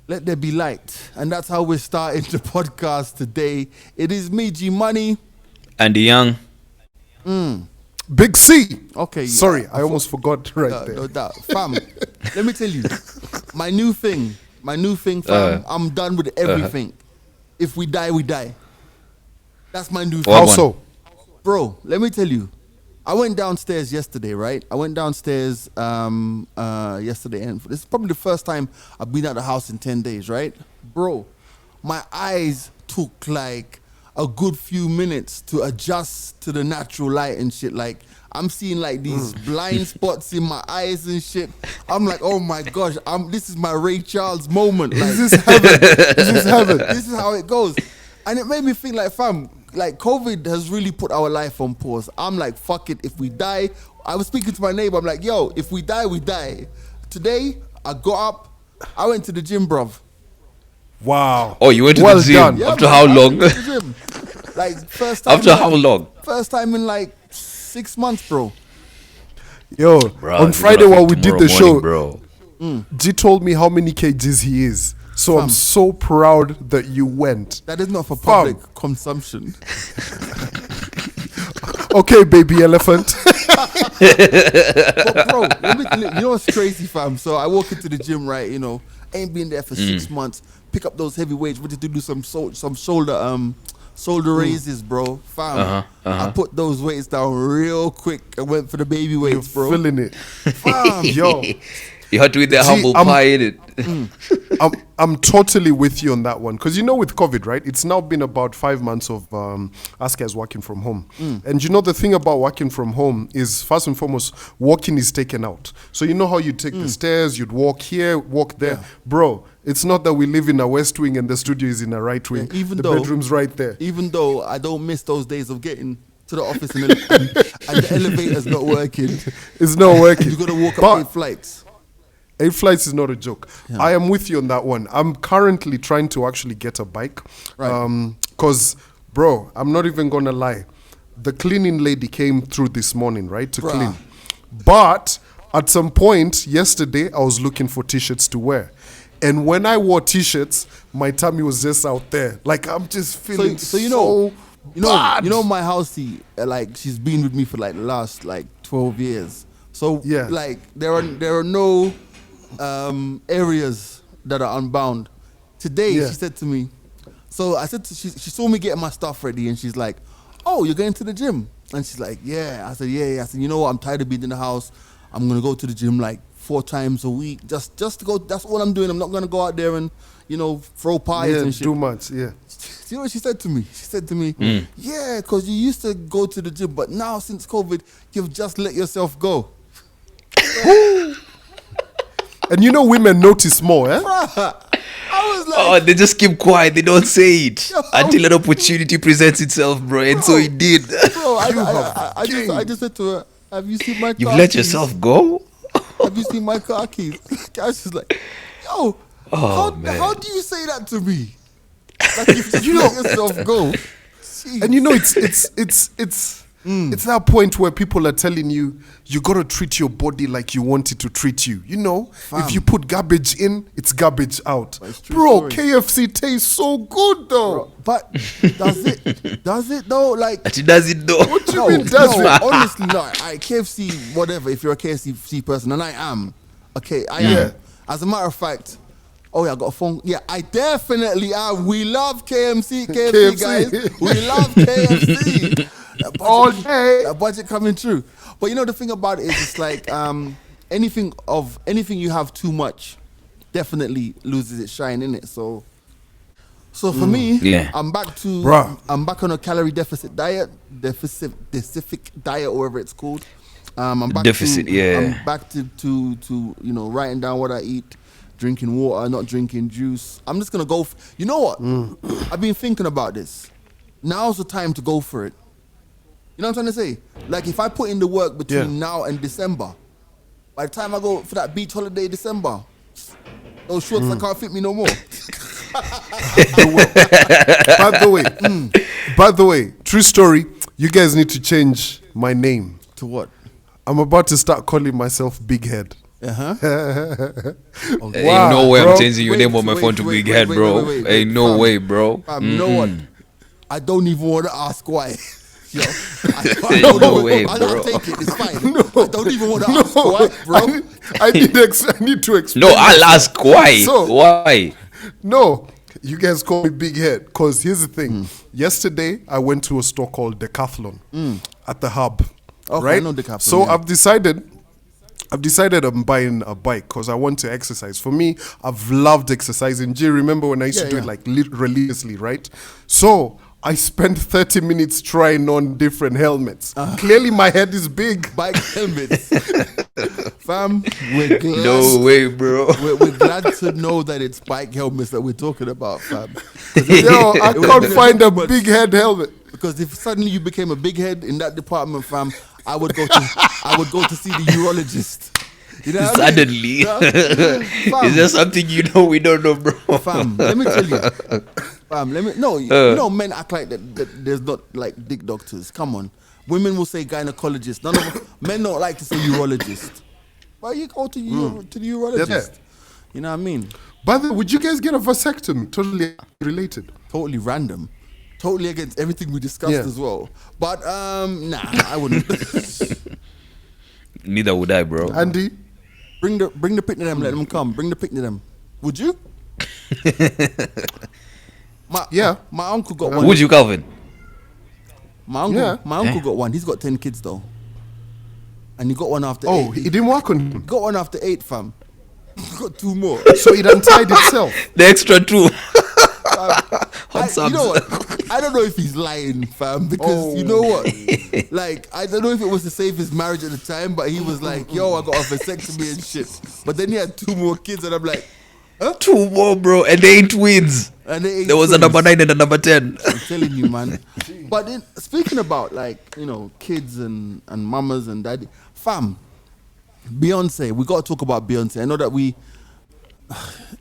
Let there be light. And that's how we're starting the podcast today. It is me, G Money. And the young. Big C. Okay. Sorry, I almost forgot there. No doubt. Fam, let me tell you. My new thing, fam, I'm done with everything. If we die, we die. That's my new thing. How so? Bro, let me tell you. I went downstairs yesterday, right? I went downstairs yesterday, and this is probably the first time I've been out of the house in 10 days, right? Bro, my eyes took like a good few minutes to adjust to the natural light and shit. Like, I'm seeing like these blind spots in my eyes and shit. I'm like, oh my gosh, this is my Ray Charles moment. Like, This is heaven. This is heaven. this is how it goes. And it made me think like, fam, like COVID has really put our life on pause. I'm like, fuck it, if we die. I was speaking to my neighbor, I'm like, yo, if we die, we die. Today, I got up, I went to the gym, bruv. Wow. Oh, you went to Well the gym? done. Yeah, After man, how I long? went to the gym. Like, first time. After how long? First time in like 6 months, bro. Yo, Bro, on Friday while we did the show, bro. G told me how many kgs he is. So I'm so proud that you went. That is not for public consumption. Okay, baby elephant. But bro, you know what's crazy, fam? So I walk into the gym, right? You know, ain't been there for 6 months. Pick up those heavy weights. Wanted to do some shoulder raises, bro. Fam, I put those weights down real quick and went for the baby weights, bro. Feeling it. Fam, Yo, You had to eat that humble pie in it. I'm totally with you on that one. Because you know with COVID, right? It's now been about 5 months of us guys working from home. And you know the thing about working from home is, first and foremost, walking is taken out. So you know how you take the stairs, you'd walk here, walk there. Yeah. Bro, it's not that we live in a west wing and the studio is in a right wing. Yeah, the bedroom's right there. Even though I don't miss those days of getting to the office and the elevator's not working. It's not working. You got to walk up 8 flights. 8 flights is not a joke. Yeah. I am with you on that one. I'm currently trying to actually get a bike. Right. Because, bro, I'm not even going to lie. The cleaning lady came through this morning, right, to clean. But at some point yesterday, I was looking for T-shirts to wear. And when I wore T-shirts, my tummy was just out there. Like, I'm just feeling so you know my housey, like, she's been with me for, like, the last, like, 12 years. So, yeah, like, there are no areas that are unbound. Today, she said to me, so I said she saw me getting my stuff ready, and she's like, oh, you're going to the gym? And she's like, yeah. I said, yeah. I said, you know what, I'm tired of being in the house. I'm going to go to the gym like 4 times a week, just to go. That's all I'm doing. I'm not going to go out there and, you know, throw pies and shit. Do much, yeah. You know what she said to me? She said to me, yeah, because you used to go to the gym, but now since COVID, you've just let yourself go. And you know women notice more, eh? I was like, oh, they just keep quiet. They don't say it until an opportunity presents itself, bro. And so it did. Bro, I just said to her, have you seen my car You've keys? let yourself go? Have you seen my car keys? Guys, she's like, yo, how do you say that to me? Like, you just let yourself go. Jeez. And you know, it's that point where people are telling you, you got to treat your body like you want it to treat you. You know, if you put garbage in, it's garbage out. Bro, story. KFC tastes so good though. Bro, but does it though? Like, does it though? What do you mean does it? Honestly, no. KFC, whatever, if you're a KFC person, and I am. Okay, I am. As a matter of fact, oh yeah, I got a phone. Yeah, I definitely am. We love KFC guys. We love KFC. All day. That budget coming true. But you know the thing about it is, it's like anything you have too much definitely loses its shine in it. So for me, I'm back on a calorie deficit diet, or whatever it's called. I'm back to you know, writing down what I eat, drinking water, not drinking juice. I'm just gonna go. You know what? I've been thinking about this. Now's the time to go for it. You know what I'm trying to say? Like, if I put in the work between now and December, by the time I go for that beach holiday December, those shorts that can't fit me no more. By the way, true story, you guys need to change my name. To what? I'm about to start calling myself Big Head. Ain't no way bro. I'm changing your name on my phone to Big Head, bro. Ain't no way, bro. You know what? I don't even want to ask why. Yo, No way, I'll bro. take it. It's fine. I don't even want to ask why, bro. I need to explain. No, I'll ask why. So- Why? No, you guys call me Big Head because here's the thing. Yesterday, I went to a store called Decathlon at the Hub. Okay, right? I know Decathlon, So yeah. I've decided I'm buying a bike because I want to exercise. For me, I've loved exercising. Do you remember when I used to do it like religiously, right? So I spent 30 minutes trying on different helmets. Clearly, my head is big. Bike helmets. Fam, we're glad. No way, bro. We're glad to know that it's bike helmets that we're talking about, fam. Yo, I It can't was find a much. big head helmet. Because if suddenly you became a big head in that department, fam, I would go to see the urologist. You know what I mean? Suddenly. Fam, Is there something you know we don't know, bro? fam, let me tell you. Fam, you know, men act like that there's not like dick doctors. Come on. Women will say gynecologist. Men don't like to say urologist. But you go to the urologist. You know what I mean? By the way, would you guys get a vasectomy? Totally related. Totally random. Totally against everything we discussed Yeah. as well. But nah, I wouldn't. Neither would I, bro. Andy? Bring the pic to them, let them come. Bring the pic to them. Would you? My uncle got one. Would you, Calvin? My uncle got one. He's got 10 kids though. And he got one after 8. He didn't work on him. Got one after 8, fam. He got 2 more. So it untied itself. The extra 2. You know what? I don't know if he's lying, fam, because you know what? Like, I don't know if it was to save his marriage at the time, but he was like, yo, I got a vasectomy and shit. But then he had 2 more kids, and I'm like, 2 more, bro. And they ain't twins. and they ain't There was a twins. number 9 and a number 10. I'm telling you, man. But speaking about, like, you know, kids and mamas and daddy, fam, Beyonce, we got to talk about Beyonce. I know that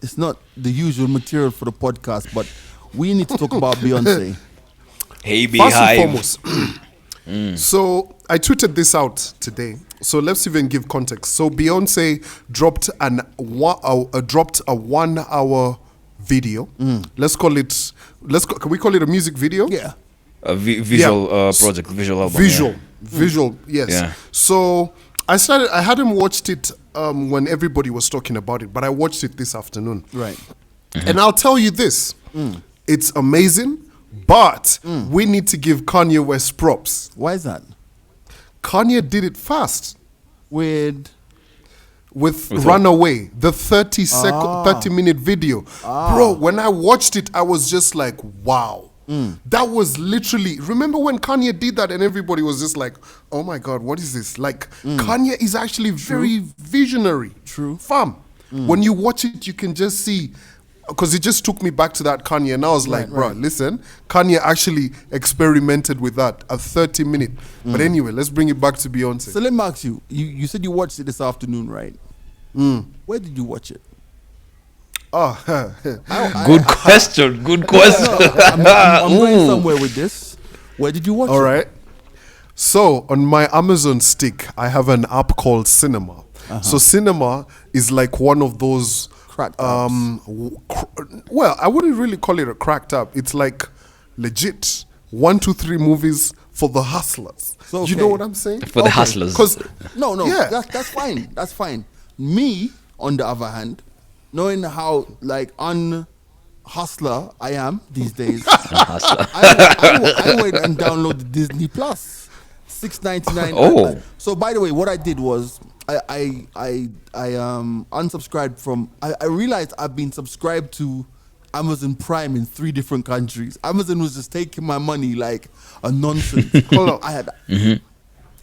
it's not the usual material for the podcast, but we need to talk about Beyonce. Hey, First and Beehive. foremost. So I tweeted this out today. So let's even give context. So Beyonce dropped a 1 hour video. Let's call it. Can we call it a music video? Yeah. A visual project, visual album. Visual. Yes. Yeah. So I hadn't watched it when everybody was talking about it, but I watched it this afternoon. Right. And I'll tell you this: it's amazing, but we need to give Kanye West props. Why is that? Kanye did it fast With with Runaway, the 30-minute video. Bro, when I watched it, I was just like, wow. That was literally, remember when Kanye did that and everybody was just like, oh my God, what is this? Like, Kanye is actually very visionary. True. Fam, when you watch it, you can just see, because it just took me back to that Kanye, and I was like, bro, listen, Kanye actually experimented with that, a 30-minute. But anyway, let's bring it back to Beyonce. So let me ask you. You said you watched it this afternoon, right? Where did you watch it? Good question. Good question. I'm going somewhere with this. Where did you watch All it? right. So on my Amazon stick, I have an app called Cinema. So Cinema is like one of those Cracked apps. well, I wouldn't really call it a cracked app. It's like legit 1, 2, 3 movies for the hustlers. So, You know okay. what I'm saying? For the hustlers. Because No, Yeah. that's fine. That's fine. Me, on the other hand, knowing how like hustler I am these days, I went and downloaded Disney Plus, $6.99. Oh. So by the way, what I did was I unsubscribed from. I realized I've been subscribed to Amazon Prime in 3 different countries. Amazon was just taking my money like a nonsense. Hold on,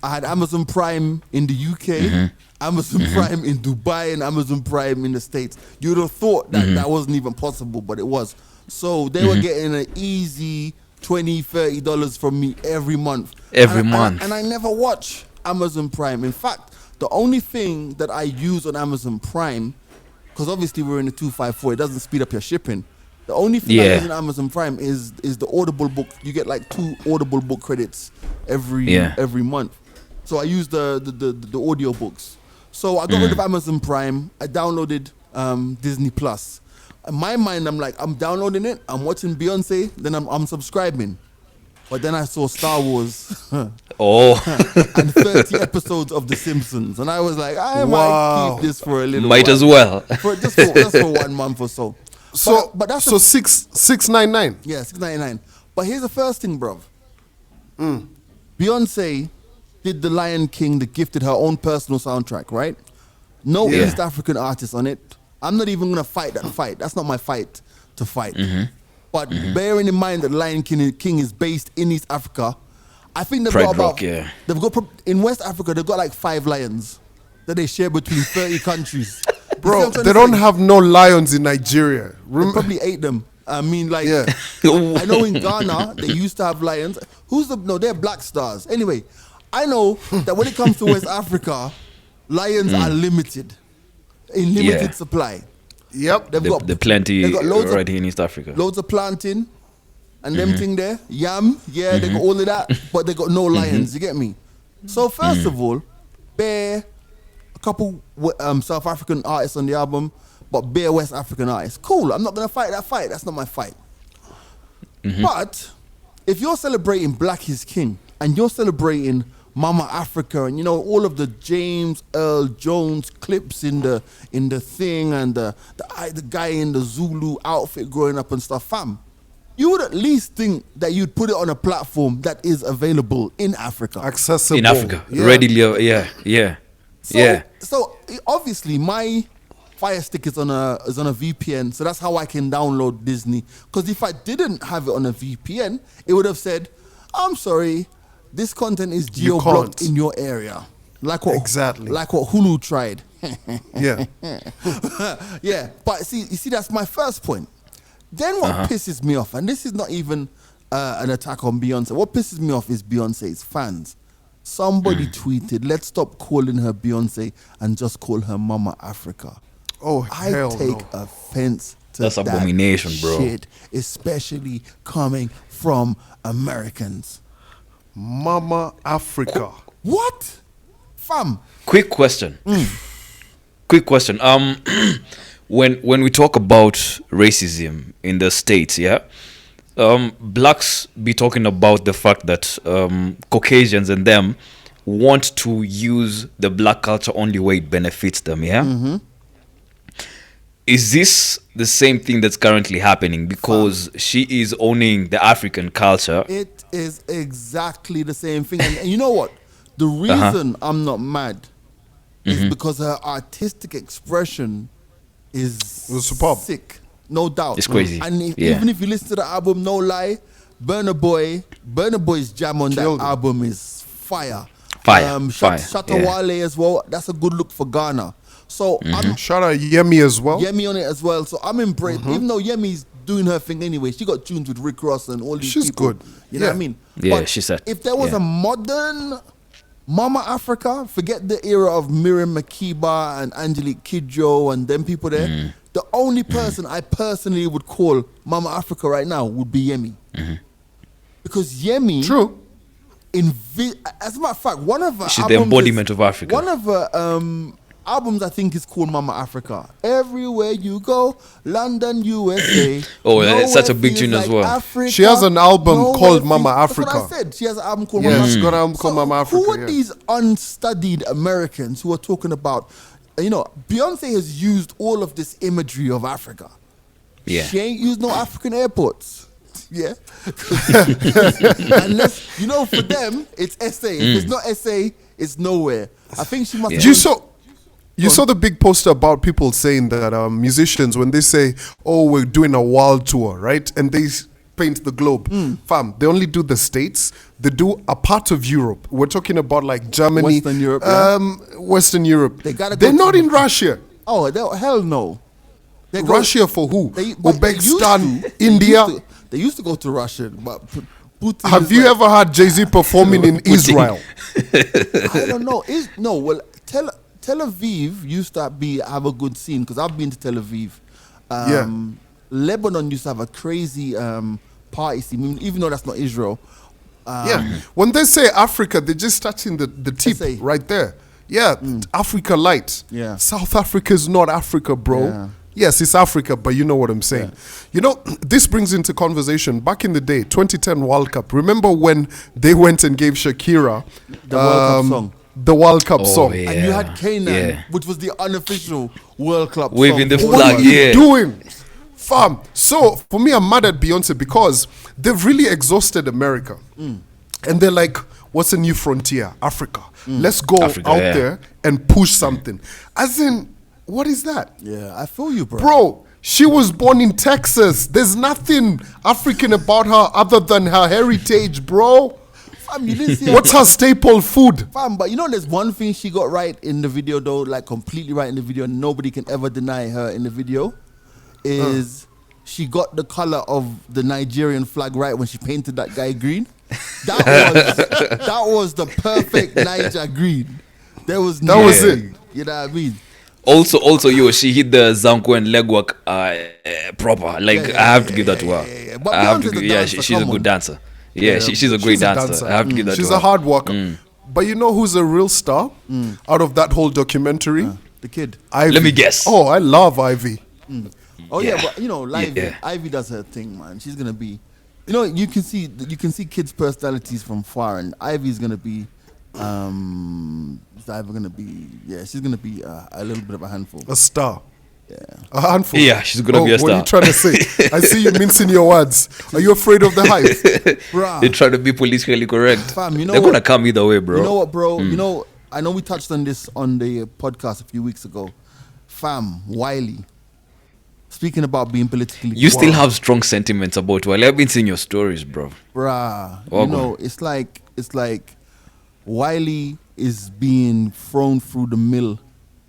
I had Amazon Prime in the UK, Amazon Prime in Dubai, and Amazon Prime in the States. You'd have thought that that wasn't even possible, but it was. So they were getting an easy $20, $30 from me every month. And I never watch Amazon Prime. In fact, the only thing that I use on Amazon Prime, because obviously we're in the 254, it doesn't speed up your shipping. The only thing I use on Amazon Prime is the Audible book. You get like 2 Audible book credits every month. So I use the audio books. So I got rid of Amazon Prime. I downloaded Disney Plus. In my mind, I'm like, I'm downloading it. I'm watching Beyonce. Then I'm subscribing. But then I saw Star Wars and 30 episodes of The Simpsons, and I was like, I might keep this for a little. Might while. as well. just for 1 month or so. But that's so $6.99. Yeah, $6.99. But here's the first thing, bruv. Beyonce did The Lion King, that gifted her own personal soundtrack, right? No East African artist on it. I'm not even gonna fight that fight. That's not my fight to fight. But bearing in mind that Lion King is based in East Africa, I think they've got about in West Africa they've got like 5 lions that they share between 30 countries. Bro, they don't have no lions in Nigeria. They probably ate them. I mean, like, I know in Ghana they used to have lions. They're Black Stars. Anyway, I know that when it comes to West Africa, lions are limited, in limited supply. Yep. They've plenty right here in East Africa. Loads of planting and them thing there. Yam, they got all of that, but they got no lions, you get me? So first of all, a couple South African artists on the album, but bare West African artists. Cool, I'm not going to fight that fight. That's not my fight. But if you're celebrating Black is King and you're celebrating Mama Africa and all of the James Earl Jones clips in the thing and the guy in the Zulu outfit growing up and stuff, fam, you would at least think that you'd put it on a platform that is available in Africa. Accessible. In Africa. Readily, So obviously my Fire Stick is on a VPN, so that's how I can download Disney. Because if I didn't have it on a VPN, it would have said, I'm sorry, this content is geo-blocked in your area. Like what Hulu tried. Yeah, but you see, that's my first point. Then what pisses me off, and this is not even an attack on Beyonce. What pisses me off is Beyonce's fans. Somebody tweeted, let's stop calling her Beyonce and just call her Mama Africa. Oh, I take offense to that's abomination, bro. Shit, especially coming from Americans. Mama Africa. What? Fam. Quick question. When we talk about racism in the States, blacks be talking about the fact that Caucasians and them want to use the black culture only way it benefits them, Is this the same thing that's currently happening because she is owning the African culture? It is exactly the same thing. And you know what? The reason I'm not mad is because her artistic expression is superb. Sick. No doubt. It's crazy. And even if you listen to the album, no lie, Burna Boy's jam on that album is fire. Shatta Wale as well. That's a good look for Ghana. So shout out Yemi as well. Yemi on it as well. So I'm embraced. Even though Yemi's doing her thing anyway, she got tunes with Rick Ross and all these people. She's good. You know what I mean? Yeah, but she said. If there was a modern Mama Africa, forget the era of Miriam Makeba and Angelique Kidjo and them people there. The only person I personally would call Mama Africa right now would be Yemi. Because Yemi... True. As a matter of fact, one of her she's the embodiment of Africa. One of her albums, I think, is called Mama Africa. Everywhere you go, London, USA. It's such a big tune as well. Africa, she has an album called Mama Africa. That's what I said. She has an album called Mama Africa. She's got an album called Mama Africa. Who are these unstudied Americans who are talking about, Beyonce has used all of this imagery of Africa. Yeah. She ain't used no African airports. Yeah. Unless, for them, it's SA. If it's not SA, it's nowhere. I think she must You saw the big poster about people saying that musicians, when they say, we're doing a world tour, right? And they paint the globe. Fam, they only do the States. They do a part of Europe. We're talking about like Germany. Western Europe. Western Europe. They're not in Russia. Oh, hell no. Russia for who? Uzbekistan, India. They used to go to Russia, but Putin. Have you ever had Jay-Z performing in Israel? I don't know. Tel Aviv used to have a good scene because I've been to Tel Aviv. Lebanon used to have a crazy party scene, even though that's not Israel. When they say Africa, they're just touching the tip right there. Yeah, Africa light. Yeah. South Africa is not Africa, bro. Yeah. Yes, it's Africa, but you know what I'm saying. You know, this brings into conversation, back in the day, 2010 World Cup. Remember when they went and gave Shakira The World Cup song. the World Cup song? yeah. And you had Canaan, Yeah. which was the unofficial World Cup Waving song. the What flag, are you yeah. doing? Fam. So, for me, I'm mad at Beyonce because they've really exhausted America. And they're like, what's a new frontier? Africa. Let's go Africa, out yeah. there and push something. As in, what is that? Yeah, I feel you, bro. Bro, she was born in Texas. There's nothing African about her other than her heritage, bro. Fam, you didn't see her. What's her staple food? Fam, but you know there's one thing she got right in the video though, like completely right in the video, and nobody can ever deny her in the video, is she got the color of the Nigerian flag right when she painted that guy green. That was the perfect Niger green. That was it. You know what I mean? Also, she hit the Zanko and legwork proper. Like, Yeah, I have to give that to her. yeah. But I have Beyonce's to a give, dancer, she's a come good on. dancer. Yeah, she's a great dancer. I have to give that She's to her. a hard worker. But you know who's a real star out of that whole documentary? The kid. Ivy. Let me guess. Oh, I love Ivy. Oh yeah, Yeah. but you know, Ivy does her thing, man. She's gonna be, you know, you can see kids' personalities from far, and Ivy's gonna be, she's either gonna be, she's gonna be a little bit of a handful. A star. Yeah. A handful. Yeah, she's gonna be a What are you star. trying to say? I see you mincing your words. Are you afraid of the hype? Bruh. They try to be politically correct. Fam, you know They're what? gonna come either way, bro. You know what, bro? You know, I know we touched on this on the podcast a few weeks ago. Fam, Wiley. Speaking about being politically You still correct, have strong sentiments about Wiley. I've been seeing your stories, bro. bruh. Oh, You know, it's like Wiley is being thrown through the mill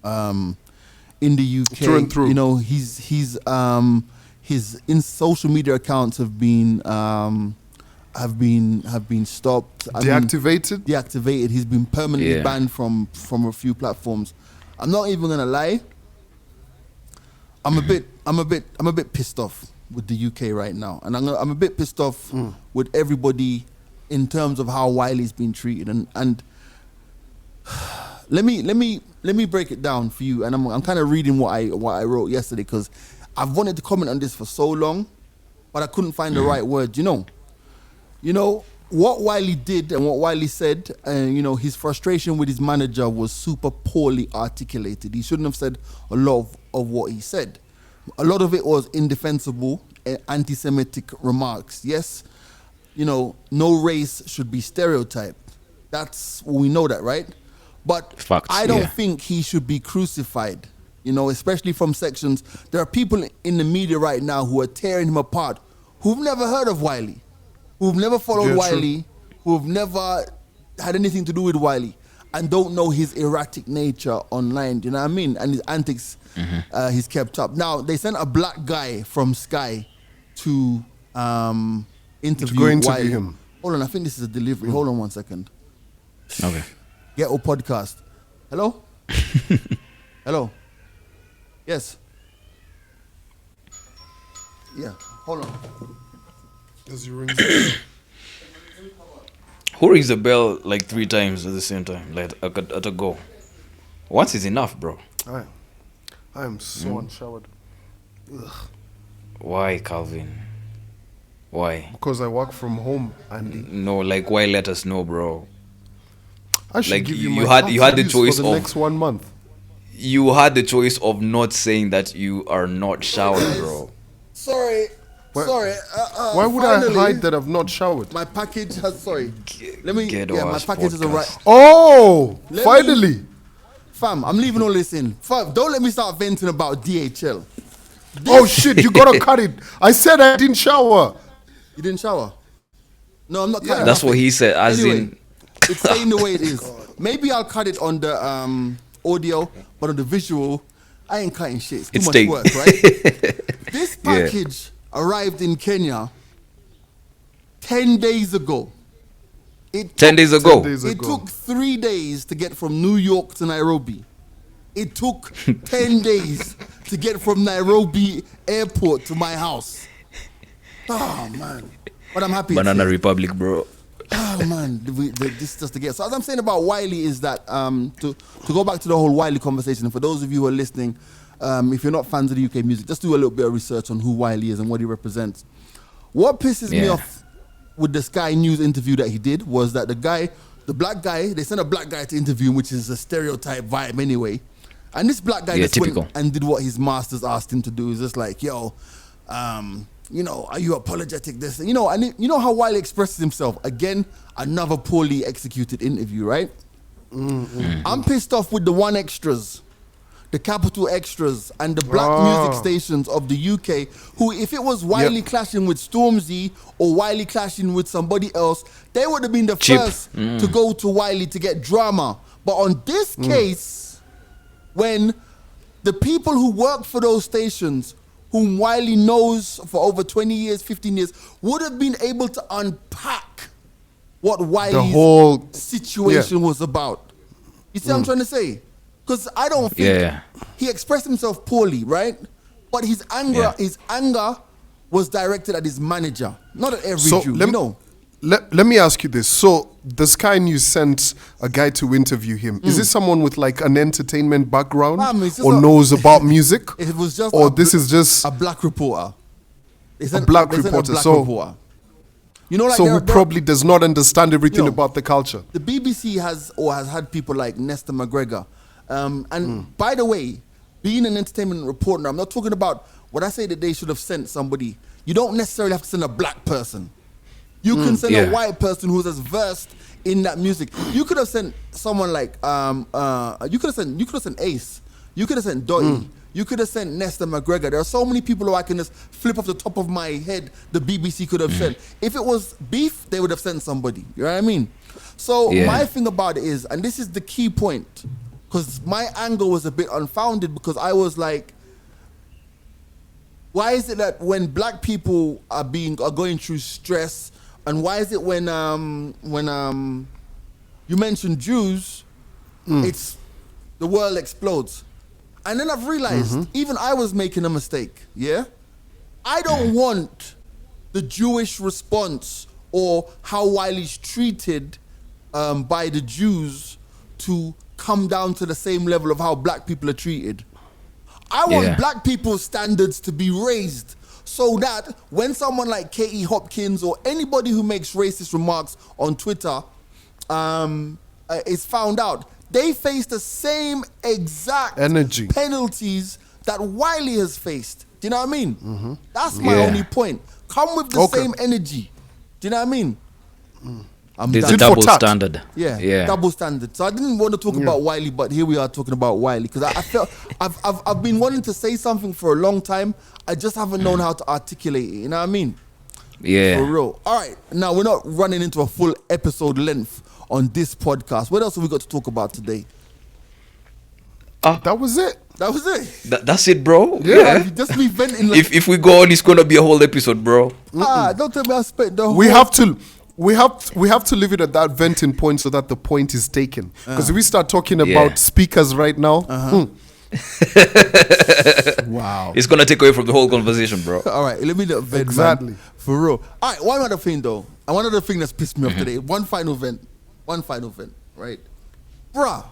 in the UK. Through and through. You know, his in social media accounts have been stopped. I mean, Deactivated? deactivated. He's been permanently Yeah. banned from a few platforms. I'm not even gonna lie. I'm a bit pissed off with the UK right now, and I'm a bit pissed off with everybody in terms of how Wiley's been treated. And let me break it down for you. And I'm kind of reading what I wrote yesterday because I've wanted to comment on this for so long, but I couldn't find the right words. You know what Wiley did and what Wiley said. You know, his frustration with his manager was super poorly articulated. He shouldn't have said a lot of what he said. A lot of it was indefensible, anti-Semitic remarks. Yes, you know, no race should be stereotyped. We know that, right? But Facts, I don't yeah. think he should be crucified, you know, especially from sections. There are people in the media right now who are tearing him apart, who've never heard of Wiley, who've never followed Yeah, true. Wiley, who've never had anything to do with Wiley, and don't know his erratic nature online, do you know what I mean? And his antics he's kept up. Now, they sent a black guy from Sky to interview go interview Wiley. him. Hold on, I think this is a delivery. Hold on 1 second. Okay. Ghetto podcast. Hello? Hello? Yes. Yeah, hold on. As you ring. Who rings the bell like 3 times at the same time, like at a go? Once is enough, bro. I am so unshowered. Why, Calvin? Why? Because I work from home, Andy. No, like, why let us know, bro? I should Like, give you you my had the tax choice for the of- next 1 month. You had the choice of not saying that you are not showered, bro. Sorry. Why- Sorry. Why would finally, I hide that I've not showered? My package has, sorry. Let me, Ghetto yeah, my ass package has podcast. arrived. Oh, Let finally. Fam, I'm leaving all this in. Fam, don't let me start venting about DHL. Oh shit, you gotta cut it. I said I didn't shower. You didn't shower? No, I'm not Yeah. cutting That's what nothing. he said, as Anyway, in... it's staying the way it is. Maybe I'll cut it on the audio, but on the visual, I ain't cutting shit. It's too It's much staying. work, right? This Yeah. package arrived in Kenya 10 days ago. 10 days ago. 10 days It ago. took 3 days to get from New York to Nairobi. It took 10 days to get from Nairobi airport to my house. Oh, man. But I'm happy. it's Banana here. Republic, bro. Oh man, this just to get. So as I'm saying about Wiley is that to go back to the whole Wiley conversation. And for those of you who are listening, if you're not fans of the UK music, just do a little bit of research on who Wiley is and what he represents. What pisses me off with the Sky News interview that he did was that the black guy, they sent a black guy to interview him, which is a stereotype vibe anyway. And this black guy just went and did what his masters asked him to do. He's just like, yo, you know, are you apologetic? This, you know, and you know how Wiley expresses himself. Again, another poorly executed interview, right? I'm pissed off with the one extras, the capital extras, and the black music stations of the UK, who, if it was Wiley clashing with Stormzy or Wiley clashing with somebody else, they would have been the first to go to Wiley to get drama. But on this case, when the people who work for those stations, whom Wiley knows for over 20 years, 15 years, would have been able to unpack what Wiley's whole situation was about. You see what I'm trying to say? Because I don't think he expressed himself poorly, right? But his anger was directed at his manager, not at every Jew, you know. Let me ask you this. So the Sky News sent a guy to interview him. Is this someone with like an entertainment background or knows about music? It was just this is just a black reporter. A black reporter. You know, like so who probably does not understand everything about the culture. The BBC has had people like Nesta McGregor. And by the way, being an entertainment reporter, I'm not talking about what I say that they should have sent somebody. You don't necessarily have to send a black person. You can send a white person who's as versed in that music. You could have sent someone like you could have sent Ace. You could have sent Dottie. You could have sent Nesta McGregor. There are so many people who I can just flip off the top of my head the BBC could have sent. If it was beef, they would have sent somebody. You know what I mean? So my thing about it is, and this is the key point, because my anger was a bit unfounded, because I was like, why is it that when black people are going through stress, and why is it when you mention Jews, it's the world explodes? And then I've realized even I was making a mistake. Yeah, I don't want the Jewish response or how Wiley's treated by the Jews to come down to the same level of how black people are treated. I want black people's standards to be raised, so that when someone like Katie Hopkins or anybody who makes racist remarks on Twitter is found out, they face the same exact penalties that Wiley has faced. Do you know what I mean? That's my only point. Come with the same energy. Do you know what I mean? There's a double standard. Yeah, double standard. So I didn't want to talk about Wiley, but here we are talking about Wiley, because I felt I've been wanting to say something for a long time. I just haven't known how to articulate it. You know what I mean? Yeah. For real. All right. Now, we're not running into a full episode length on this podcast. What else have we got to talk about today? That was it. That was it. That's it, bro. Yeah. Just be venting. Like, if we go on, it's gonna be a whole episode, bro. Don't tell me I spent the whole... We have to leave it at that venting point so that the point is taken. Because if we start talking about speakers right now, wow, it's gonna take away from the whole conversation, bro. All right, let me not vent, exactly, man. For real. All right, one other thing though, and one other thing that's pissed me off today. One final vent, right? Bruh,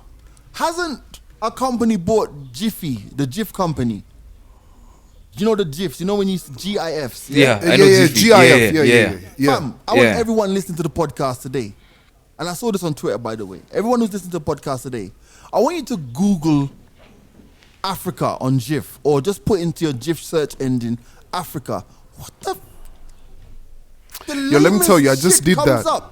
hasn't a company bought Jiffy, the GIF company? You know the GIFs, you know when you GIFs? Yeah, I know GIF. Yeah. Fam, I want everyone listening to the podcast today, and I saw this on Twitter, by the way. Everyone who's listening to the podcast today, I want you to Google Africa on GIF, or just put into your GIF search engine Africa. What the? Let me tell you, I just did that.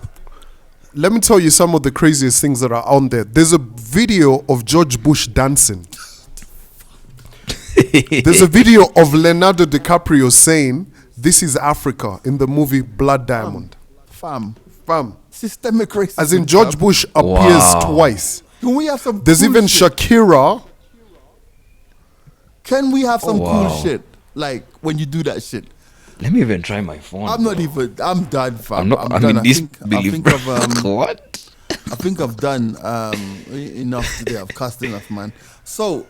Let me tell you some of the craziest things that are on there. There's a video of George Bush dancing. There's a video of Leonardo DiCaprio saying, "This is Africa" in the movie Blood Diamond. Fam. Systemic racism. As in George Bush appears twice. Can we have some? There's even shit? Shakira. Can we have some cool shit? Like when you do that shit. Let me even try my phone. I'm done, fam. What? I think I've done enough today. I've cussed enough, man. So,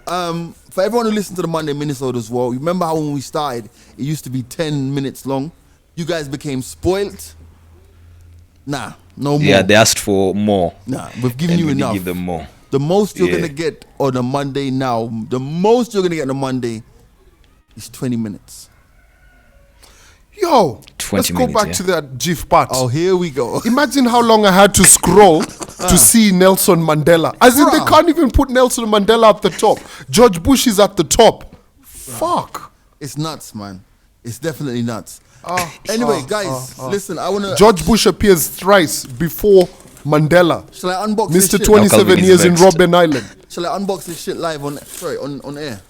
for everyone who listens to the Monday Minisode as well, remember how when we started, it used to be 10 minutes long. You guys became spoilt. Nah, no more. Yeah, they asked for more. Nah, we've given And you we did enough. give them more. The most you're Yeah. gonna get on a Monday now, the most you're gonna get on a Monday is 20 minutes. Yo, 20 let's go minutes, back yeah. to that GIF part. Oh, here we go. Imagine how long I had to scroll to see Nelson Mandela. As if they Bruh. can't even put Nelson Mandela at the top. George Bush is at the top. Fuck. It's nuts, man. It's definitely nuts. Anyway, guys, listen, I wanna. George Bush appears thrice before Mandela. Shall I unbox this Mr. shit? 27 Calvin is years in vexed. Robben Island. Shall I unbox this shit live on air?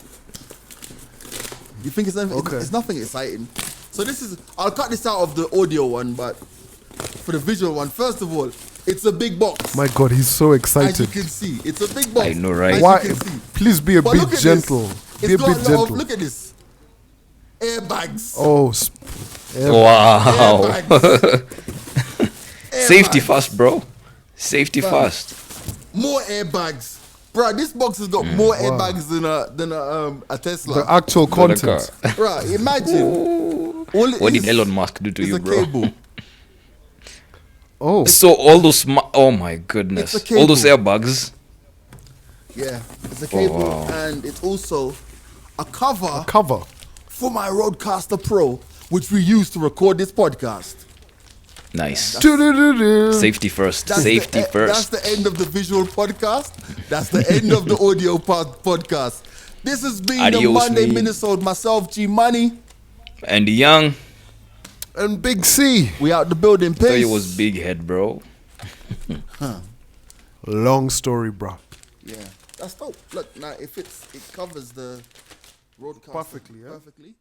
You think it's nothing? Okay. It's nothing exciting. So this is. I'll cut this out of the audio one, but for the visual one, first of all, it's a big box. My God, he's so As you excited. can see, it's a big box. I know, right? As Why? you can see. Please be a But bit look at gentle. this. Be It's a got bit a lot of, gentle. look at this. Airbags. Oh, Wow. Airbags. Safety Airbags. first, bro. Safety first. More airbags. Bro, this box has got more airbags than a Tesla. the actual Got a content. car. Bro, imagine. All it What did is Elon Musk do to is you, a bro? cable. Oh, So all those, oh my goodness, It's a all those cable. airbags. Yeah, it's a cable, wow. and it's also a cover cover. for my Rodecaster Pro, which we use to record this podcast. Nice. Do-do-do-do. Safety first. That's Safety That's first. the end of the visual podcast. That's the end of the audio podcast. This has been the Adios, Monday me. Minisode. Myself, G Money. And the young, And Big C. We out the building. thought Peace. it was big head, bro. Long story, bro. Yeah, that's dope. Look, now it covers the Rodecaster Perfectly, yeah. Perfectly.